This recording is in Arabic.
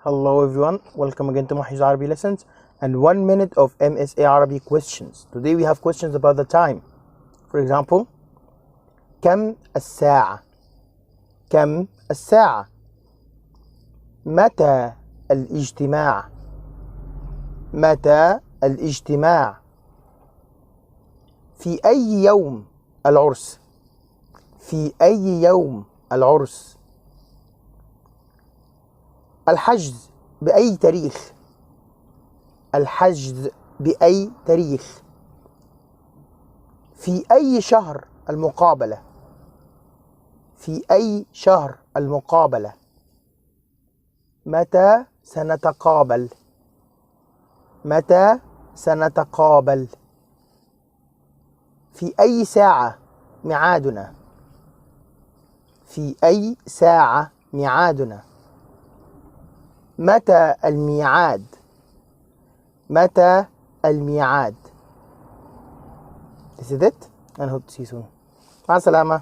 Hello everyone, welcome again to MSA Arabic lessons and 1 minute of MSA Arabic questions. Today we have questions about the time. For example, كم الساعة؟ كم الساعة؟ متى الاجتماع؟ متى الاجتماع؟ في أي يوم العرس؟ في أي يوم العرس؟ الحجز بأي تاريخ؟ الحجز بأي تاريخ؟ في أي شهر المقابلة؟ في أي شهر المقابلة؟ متى سنتقابل؟ متى سنتقابل؟ في أي ساعة ميعادنا؟ في أي ساعة ميعادنا؟ متى الميعاد؟ متى الميعاد؟ This is it and hope to see you soon. مع السلامة.